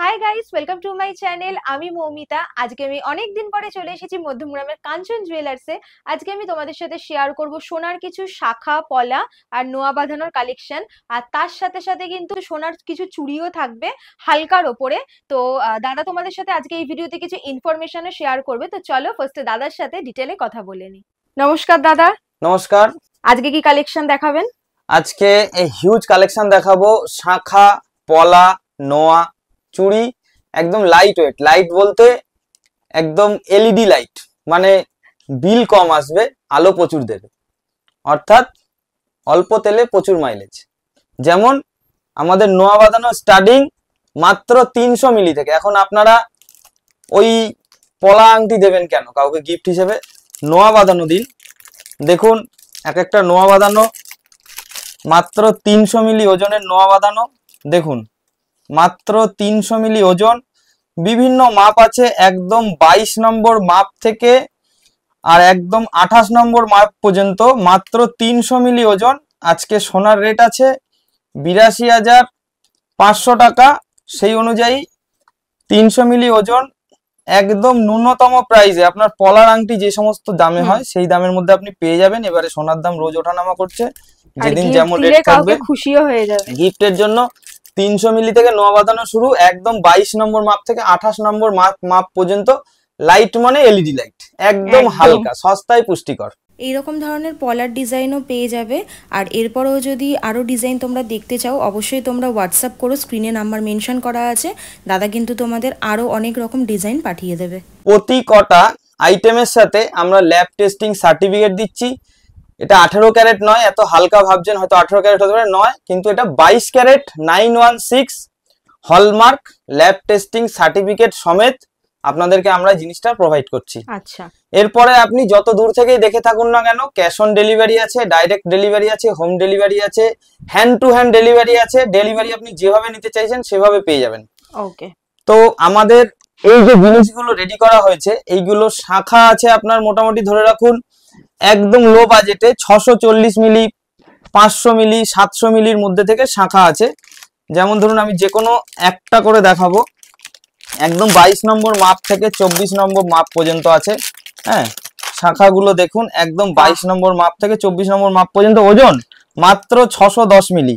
Hi guys, welcome to my channel. আমি মৌমিতা। আজকে আমি অনেক দিন পরে চলে এসেছি মধ্যমগ্রামের কাঞ্চন জুয়েলার্সে। আজকে আমি তোমাদের সাথে শেয়ার করব সোনার কিছু শাখা পলা আর নোয়া বাঁধানোর কালেকশন। আর তার সাথে সাথে কিন্তু সোনার কিছু চুড়িও থাকবে হালকার ওপরে। তো দাদা তোমাদের সাথে আজকে এই ভিডিওতে কিছু ইনফরমেশনও শেয়ার করবে। তো চলো ফার্স্টে দাদার সাথে ডিটেলে কথা বলে নিই। নমস্কার দাদা। নমস্কার। আজকে কি কালেকশন দেখাবেন? আজকে এই হিউজ কালেকশন দেখাবো। শাখা পলা নোয়া চুড়ি, একদম লাইট ওয়েট। লাইট বলতে একদম এলইডি লাইট, মানে বিল কম আসবে, আলো প্রচুর দেবে, অর্থাৎ অল্প তেলে প্রচুর মাইলেজ। যেমন আমাদের নোয়া বাঁধানো স্টার্টিং মাত্র 300 মিলি থেকে। এখন আপনারা ওই পলা আংটি দেবেন কেন কাউকে গিফট হিসেবে? নোয়া বাঁধানো দিন। দেখুন এক একটা নোয়া বাঁধানো মাত্র 300 মিলি ওজনের নোয়া বাঁধানো। দেখুন মাত্র 300 মিলি ওজন। বিভিন্ন মাপ আছে, একদম 22 নম্বর মাপ থেকে আর একদম 28 নম্বর মাপ পর্যন্ত মাত্র 300 মিলি ওজন। আজকে সোনার রেট আছে 82,500 টাকা। সেই অনুযায়ী 300 মিলি ওজন একদম ন্যূনতম প্রাইসে আপনার পলার আংটি যে সমস্ত দামে হয় সেই দামের মধ্যে আপনি পেয়ে যাবেন। এবারে সোনার দাম রোজ ওঠানামা করছে, যেদিন যেমন রেট থাকবে খুশিও হয়ে যাবে। গিফটের জন্য 300 মিলি থেকে নোয়া বাঁধানো শুরু, একদম 22 নম্বর মাপ থেকে 28 নম্বর মাপ পর্যন্ত। লাইট মানে এলইডি লাইট, একদম হালকা, সস্তায় পুষ্টিকর। এইরকম ধরনের পলার ডিজাইনও পেয়ে যাবে। আর এরপরেও যদি আরও ডিজাইন তোমরা দেখতে চাও অবশ্যই তোমরা হোয়াটসঅ্যাপ করো, স্ক্রিনে নাম্বার মেনশন করা আছে। দাদা কিন্তু তোমাদের আরও অনেক রকম ডিজাইন পাঠিয়ে দেবে। প্রতি কটা আইটেমের সাথে আমরা ল্যাব টেস্টিং সার্টিফিকেট দিচ্ছি। এটা 18 ক্যারেট নয়, এত হালকা ভাবছেন হয়তো 18 ক্যারেট হতে পারে, নয়, কিন্তু এটা 22 carat 916 hallmark lab testing certificate সমেত আপনাদেরকে আমরা জিনিসটা প্রোভাইড করছি। আচ্ছা, এরপরে আপনি যত দূর থেকেই দেখে থাকুন না কেন, ক্যাশ অন ডেলিভারি আছে, ডাইরেক্ট ডেলিভারি আছে, হোম ডেলিভারি আছে, হ্যান্ড টু হ্যান্ড ডেলিভারি আছে। ডেলিভারি আপনি যেভাবে নিতে চাইছেন সেভাবে পেয়ে যাবেন। ওকে। তো আমাদের এই যে জিনিসগুলো রেডি করা হয়েছে, এইগুলো শাখা আছে আপনার মোটামুটি ধরে রাখুন একদম লো বাজেটে 640 মিলি, 500 মিলি, 700 মিলির মধ্যে থেকে শাখা আছে। যেমন ধরুন আমি যে কোনো একটা করে দেখাবো। একদম 22 নম্বর মাপ থেকে 24 নম্বর মাপ পর্যন্ত আছে। হ্যাঁ, শাখাগুলো দেখুন একদম 22 নম্বর মাপ থেকে 24 নম্বর মাপ পর্যন্ত। ওজন মাত্র 610 মিলি।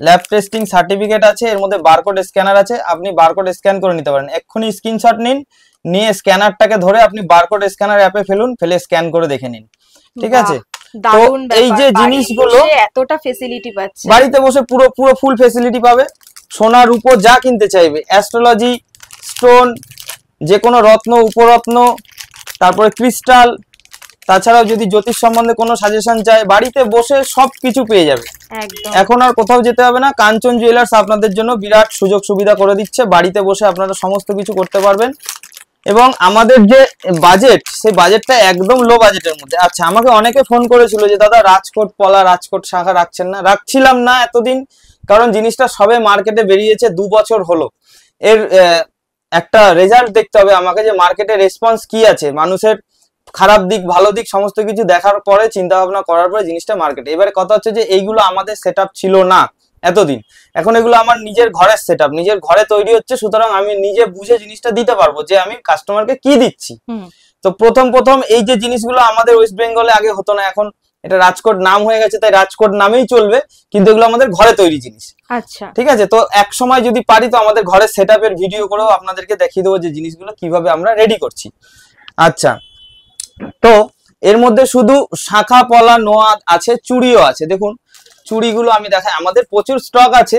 ল্যাব টেস্টিং সার্টিফিকেট আছে, এর মধ্যে বারকোড স্ক্যানার আছে, আপনি বারকোড স্ক্যান করে নিতে পারেন। এক্ষুনি স্ক্রিনশট নিন, নিয়ে স্ক্যানারটাকে ধরে আপনি বারকোড স্ক্যানার অ্যাপে ফেলুন, ফেলে স্ক্যান করে দেখে নিন। ঠিক আছে? তো এই যে জিনিসগুলো এতটা ফ্যাসিলিটি পাচ্ছে, বাড়িতে বসে পুরো ফুল ফ্যাসিলিটি পাবে। সোনার উপর যা কিনতে চাইবে, অ্যাস্ট্রোলজি, স্টোন, যে কোনো রত্ন, উপরত্ন, তারপরে ক্রিস্টাল, তাছাড়াও যদি জ্যোতিষ সম্বন্ধে কোনো সাজেশন চায়, বাড়িতে বসে সবকিছু পেয়ে যাবে। এখন আর কোথাও যেতে হবে না। কাঞ্চন জুয়েলার্স আপনাদের জন্য বিরাট সুযোগ সুবিধা করে দিচ্ছে। বাড়িতে বসে আপনারা সমস্ত কিছু করতে পারবেন। এবং আমাদের যে বাজেট, সেই বাজেটটা একদম লো বাজেটের মধ্যে। আচ্ছা, আমাকে অনেকে ফোন করেছিল যে দাদা রাজকোট পলা, রাজকোট শাখা রাখছেন না। রাখছিলাম না এতদিন, কারণ জিনিসটা সবে মার্কেটে বেরিয়েছে, 2 বছর হলো। এর একটা রেজাল্ট দেখতে হবে আমাকে, যে মার্কেটে রেসপন্স কি আছে, মানুষের খারাপ দিক ভালো দিক সমস্ত কিছু দেখার পরে, চিন্তা ভাবনা করার পরে জিনিসটা মার্কেটে। এবারে কথা হচ্ছে যে এইগুলো আমাদের সেটআপ ছিল না এতদিন, এখন এগুলো আমার নিজের ঘরের সেটআপ, নিজের ঘরে তৈরি হচ্ছে। সুতরাং আমি নিজে বুঝে জিনিসটা দিতে পারবো যে আমি কাস্টমারকে কি দিচ্ছি। তো প্রথম এই যে জিনিসগুলো আমাদের ওয়েস্ট বেঙ্গলে আগে হতো না, এখন এটা রাজকোট নাম হয়ে গেছে, তাই রাজকোট নামেই চলবে, কিন্তু এগুলো আমাদের ঘরে তৈরি জিনিস। আচ্ছা, ঠিক আছে? তো এক সময় যদি পারি তো আমাদের ঘরে সেটআপের ভিডিও করেও আপনাদেরকে দেখিয়ে দেবো যে জিনিসগুলো কিভাবে আমরা রেডি করছি। আচ্ছা, তো এর মধ্যে শুধু শাখা পলা নোয়া আছে, চুড়িও আছে। দেখুন চুড়িগুলো আমি দেখাই, আমাদের প্রচুর স্টক আছে।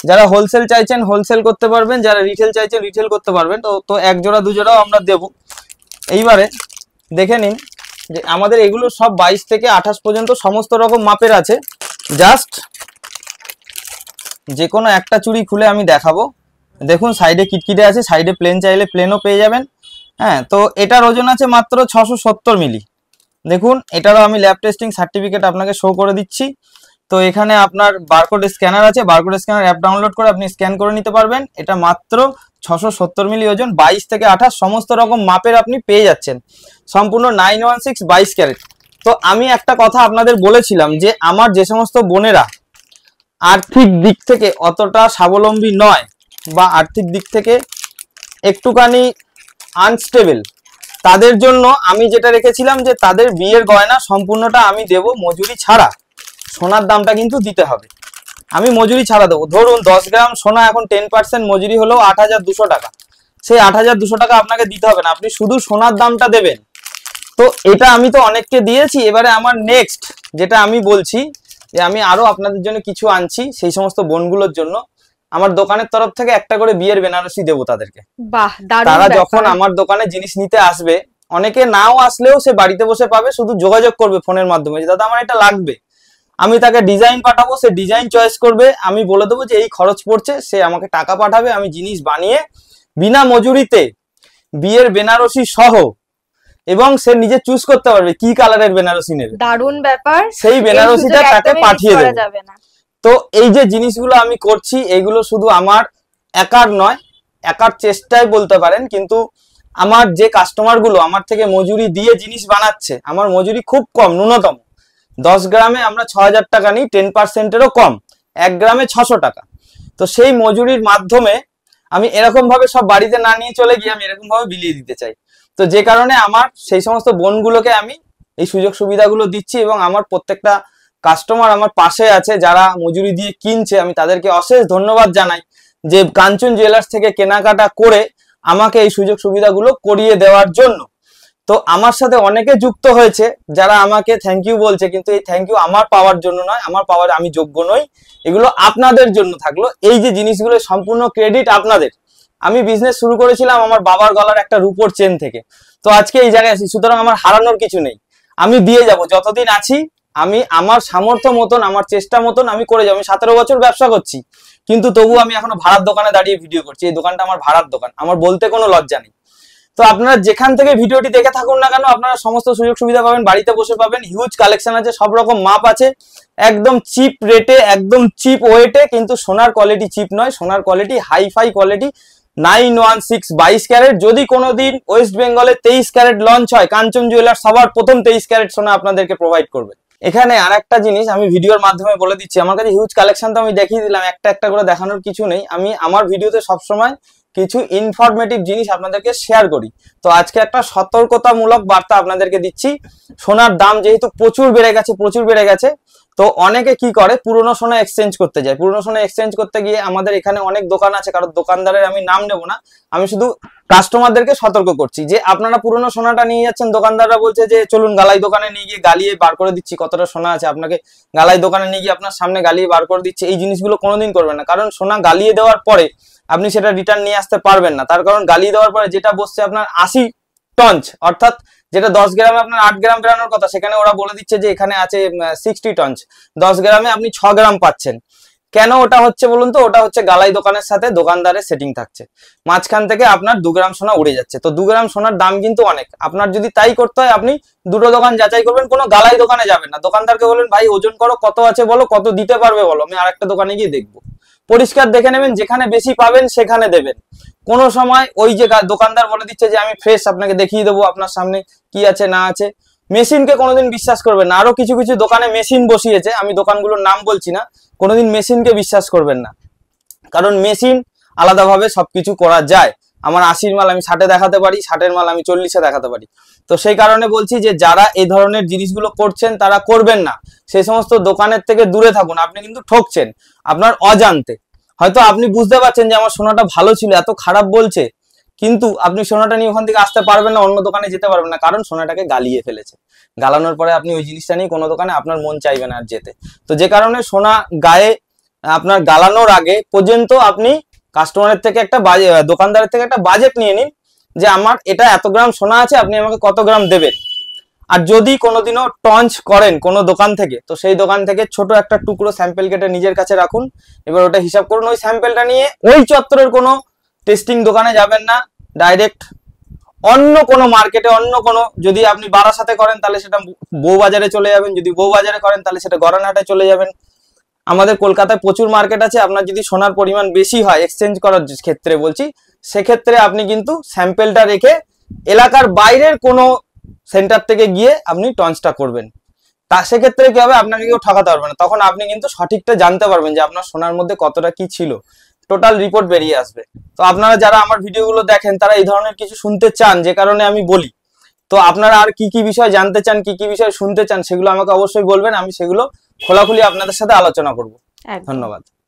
যারা হোলসেল চাইছেন হোলসেল করতে পারবেন, যারা রিটেল চাইছেন রিটেল করতে পারবেন। তো এক জোড়া 2 জোড়াও আমরা দেব। এইবারে দেখে নিন যে আমাদের এগুলো সব 22 থেকে 28 পর্যন্ত সমস্ত রকম মাপের আছে। জাস্ট যে কোনো একটা চুড়ি খুলে আমি দেখাবো। দেখুন সাইডে কিটকিটে আছে, সাইডে প্লেন চাইলে প্লেনও পেয়ে যাবেন। হ্যাঁ, তো এটার ওজন আছে মাত্র 670 মিলি। দেখুন এটারও আমি ল্যাব টেস্টিং সার্টিফিকেট আপনাকে শো করে দিচ্ছি। তো এখানে আপনার বারকোড স্ক্যানার আছে, বারকোড স্ক্যানার অ্যাপ ডাউনলোড করে আপনি স্ক্যান করে নিতে পারবেন। এটা মাত্র 670 মিলি ওজন, 22 থেকে 28 সমস্ত রকম মাপের আপনি পেয়ে যাচ্ছেন। সম্পূর্ণ 916 22 ক্যারেট। তো আমি একটা কথা আপনাদের বলেছিলাম যে আমার যে সমস্ত বোনেরা আর্থিক দিক থেকে অতটা স্বাবলম্বী নয়, বা আর্থিক দিক থেকে একটুখানি আনস্টেবল, তাদের জন্য আমি যেটা রেখেছিলাম যে তাদের বিয়ের গয়না সম্পূর্ণটা আমি দেব মজুরি ছাড়া। সোনার দামটা কিন্তু দিতে হবে, আমি মজুরি ছাড়া দেবো। ধরুন 10 গ্রাম সোনা এখন 10% মজুরি হলো 8,200 টাকা, সেই 8,200 টাকা আপনাকে দিতে হবে না, আপনি শুধু সোনার দামটা দেবেন। তো এটা আমি তো অনেককে দিয়েছি, এবারে আমার নেক্সট যেটা আমি বলছি যে আমি আরো আপনাদের জন্য কিছু আনছি, সেই সমস্ত বোনগুলোর জন্য আমার দোকানের তরফ থেকে একটা করে বিয়ের বেনারসি দেবো তাদেরকে। বাহ, দারুণ তারা ব্যাপার। যখন আমার দোকানে জিনিস নিতে আসবে, অনেকে নাও আসলেও সে বাড়িতে বসে পাবে, শুধু যোগাযোগ করবে ফোনের মাধ্যমে যে দাদা আমার এটা লাগবে, আমি তাকে ডিজাইন পাঠাবো, সে ডিজাইন চয়েস করবে, আমি বলে দেবো যে এই খরচ পড়ছে, সে আমাকে টাকা পাঠাবে, আমি জিনিস বানিয়ে বিনা মজুরিতে বিয়ের বেনারসি সহ, এবং সে নিজে চুজ করতে পারবে কি কালারের বেনারসি নেবে। দারুণ ব্যাপার, সেই বেনারসিটা এই সুযোগ তাকে একদমই পাঠিয়ে miss করা দেবে। যাবে না। তো এই যে জিনিসগুলো আমি করছি, এগুলো শুধু আমার একার নয়, একার চেষ্টায় বলতে পারেন, কিন্তু আমার যে কাস্টমার গুলো আমার থেকে মজুরি দিয়ে জিনিস বানাচ্ছে, আমার মজুরি খুব কম, ন্যূনতম 10 গ্রামে আমরা 6,000 টাকা নিই, 10%-এরও কম, 1 গ্রামে 600 টাকা। তো সেই মজুরির মাধ্যমে আমি এরকম ভাবে সব বাড়িতে না নিয়ে চলে গিয়ে আমি এরকম ভাবে বিলিয়ে দিতে চাই। তো যে কারণে আমার সেই সমস্ত বোনগুলোকে আমি এই সুযোগ সুবিধাগুলো দিচ্ছি, এবং আমার প্রত্যেকটা কাস্টমার আমার পাশে আছে যারা মজুরি দিয়ে কিনছে, আমি তাদেরকে অশেষ ধন্যবাদ জানাই যে কাঞ্চন জুয়েলার্স থেকে কেনাকাটা করে আমাকে এই সুযোগ সুবিধাগুলো করিয়ে দেওয়ার জন্য। তো আমার সাথে অনেকে যুক্ত হয়েছে যারা আমাকে থ্যাংক ইউ বলছে, কিন্তু এই থ্যাংক ইউ আমার পাওয়ার জন্য নয়, আমার পাওয়ার আমি যোগ্য নই, এগুলো আপনাদের জন্য থাকলো। এই যে জিনিসগুলো সম্পূর্ণ ক্রেডিট আপনাদের। আমি বিজনেস শুরু করেছিলাম আমার বাবার গলার একটা রূপোর চেন থেকে, তো আজকে এই জায়গায় আছি, সুতরাং আমার হারানোর কিছু নেই, আমি দিয়ে যাব যতদিন আছি। আমি আমার সামর্থ্য মতন, আমার চেষ্টা মতন আমি করে যাবো। আমি 17 বছর ব্যবসা করছি, কিন্তু তবু আমি এখনো ভাড়ার দোকানে দাঁড়িয়ে ভিডিও করছি। এই দোকানটা আমার ভাড়ার দোকান, আমার বলতে কোনো লজ্জা নেই। তো আপনারা যেখান থেকে ভিডিওটি দেখে থাকুন না কেন, আপনারা সমস্ত সুযোগ সুবিধা পাবেন, বাড়িতে বসে পাবেন, হিউজ কালেকশন আছে, সব রকম মাপ আছে, একদম চিপ রেটে, একদম চিপ ওয়েটে। কিন্তু সোনার কোয়ালিটি চিপ নয়, সোনার কোয়ালিটি হাইফাই কোয়ালিটি, 916 22 ক্যারেট। যদি কোনোদিন ওয়েস্ট বেঙ্গলে 23 ক্যারেট লঞ্চ হয়, কাঞ্চন জুয়েলার্স সবার প্রথম 23 ক্যারেট সোনা আপনাদেরকে প্রোভাইড করবে। এখানে আর একটা জিনিস আমি ভিডিওর মাধ্যমে বলে দিচ্ছি, আমার কাছে হিউজ কালেকশন তো আমি দেখিয়ে দিলাম, একটা একটা করে দেখানোর কিছু নেই। আমি আমার ভিডিওতে সবসময় কিছু ইনফরমেটিভ জিনিস আপনাদেরকে শেয়ার করি। তো আজকে একটা সতর্কতামূলক বার্তা আপনাদেরকে দিচ্ছি। সোনার দাম যেহেতু প্রচুর বেড়ে গেছে, তো অনেকে কি করে, পুরনো সোনা এক্সচেঞ্জ করতে যায়। পুরনো সোনা এক্সচেঞ্জ করতে গিয়ে আমাদের এখানে অনেক দোকান আছে, কারণ দোকানদারের আমি নাম নেব না, আমি শুধু কাস্টমারদেরকে সতর্ক করছি যে আপনারা পুরনো সোনাটা নিয়ে যাচ্ছেন, দোকানদাররা বলছে যে চলুন গালাই দোকানে নিয়ে গিয়ে গালিয়ে বার করে দিচ্ছি কতটা সোনা আছে, আপনাকে গালাই দোকানে নিয়ে গিয়ে আপনার সামনে গালিয়ে বার করে দিচ্ছে। এই জিনিসগুলো কোনোদিন করবেন না, কারণ সোনা গালিয়ে দেওয়ার পরে আপনি সেটা রিটার্ন নিয়ে আসতে পারবেন না। তার কারণ গালিয়ে দেওয়ার পরে যেটা বসছে আপনার 80 টঞ্চ, অর্থাৎ যেটা 10 গ্রামে আপনার 8 গ্রাম বেরানোর কথা, সেখানে ওরা বলে দিচ্ছে যে এখানে আছে 60 টঞ্চ, 10 গ্রামে আপনি 6 গ্রাম পাচ্ছেন। কেন ওটা হচ্ছে বলুন তো? ওটা হচ্ছে গালাই দোকানের সাথে দোকানদারের সেটিং থাকছে, মাঝখান থেকে আপনার 2 গ্রাম সোনা উড়ে যাচ্ছে। তো 2 গ্রাম সোনার দাম কিন্তু অনেক। আপনার যদি তাই করতে হয়, আপনি দুটো দোকান যাচাই করবেন, কোনো গালাই দোকানে যাবেন না। দোকানদারকে বলবেন ভাই ওজন করো, কত আছে বলো, কত দিতে পারবে বলো, আমি আরেকটা দোকানে গিয়ে দেখবো। পরিষ্কার দেখে নেবেন, যেখানে বেশি পাবেন সেখানে দেবেন। কোনো সময় ওই যে দোকানদার বলে দিচ্ছে যে আমি ফ্রেশ আপনাকে দেখিয়ে দেবো আপনার সামনে কি আছে না আছে, মেশিনকে কোনোদিন বিশ্বাস করবেন না। আরো কিছু কিছু দোকানে মেশিন বসিয়েছে, আমি দোকানগুলোর নাম বলছি না, কোনোদিন মেশিনকে বিশ্বাস করবেন না, কারণ মেশিন আলাদাভাবে সবকিছু করা যায়। আমার 80-র মাল আমি 60-এ দেখাতে পারি, 60-এর মাল আমি 40-এ দেখাতে পারি। তো সেই কারণে বলছি যে যারা এই ধরনের জিনিসগুলো করছেন তারা করবেন না, সেই সমস্ত দোকানের থেকে দূরে থাকুন। আপনি কিন্তু ঠকছেন আপনার অজান্তে। হয়তো আপনি বুঝতে পারছেন যে আমার সোনাটা ভালো ছিল, এত খারাপ বলছে, কিন্তু আপনি সোনাটা নিয়ে ওখান থেকে আসতে পারবেন না, অন্য দোকানে যেতে পারবেন না, কারণ সোনাটাকে গালিয়ে ফেলেছে। গালানোর পরে আপনি ওই জিনিসটা নিয়ে কোনো দোকানে আপনার মন চাইবে না আর যেতে। তো যে কারণে সোনা গায়ে আপনার গালানোর আগে পর্যন্ত আপনি কাস্টমারের থেকে একটা দোকানদারের থেকে একটা বাজেট নিয়ে নিন যে আমার এটা এত গ্রাম সোনা আছে, আপনি আমাকে কত গ্রাম দেবেন। আর যদি কোনোদিনও টঞ্চ করেন কোনো দোকান থেকে, তো সেই দোকান থেকে ছোট একটা টুকরো স্যাম্পেল কেটে নিজের কাছে রাখুন। এবার ওটা হিসাব করুন, ওই স্যাম্পেলটা নিয়ে ওই চত্বরের কোনো টেস্টিং দোকানে যাবেন না, ডাইরেক্ট অন্য কোনো মার্কেটে, অন্য কোনো, যদি আপনি বারাসাতে করেন তাহলে সেটা বউবাজারে চলে যাবেন, যদি বউবাজারে করেন তাহলে সেটা গড়ানহাটে চলে যাবেন। আমাদের কলকাতায় প্রচুর মার্কেট আছে। আপনার যদি সোনার পরিমাণ বেশি হয় এক্সচেঞ্জ করার ক্ষেত্রে বলছি, সেক্ষেত্রে আপনি কিন্তু স্যাম্পেলটা রেখে এলাকার বাইরের কোনো সেন্টার থেকে গিয়ে আপনি টঞ্চটা করবেন। তা সেক্ষেত্রে কি হবে, আপনাকে কেউ ঠকাতে পারবে না, তখন আপনি কিন্তু সঠিকটা জানতে পারবেন যে আপনার সোনার মধ্যে কতটা কি ছিল। টোটাল রিপোর্ট বেরিয়ে আসবে। তো আপনারা যারা আমার ভিডিওগুলো দেখেন তারা এই ধরনের কিছু শুনতে চান, যে কারণে আমি বলি। তো আপনারা আর কি কি বিষয় জানতে চান, কি কি বিষয় শুনতে চান, সেগুলো আমাকে অবশ্যই বলবেন, আমি সেগুলো খোলাখুলি আপনাদের সাথে আলোচনা করব। একদম। ধন্যবাদ।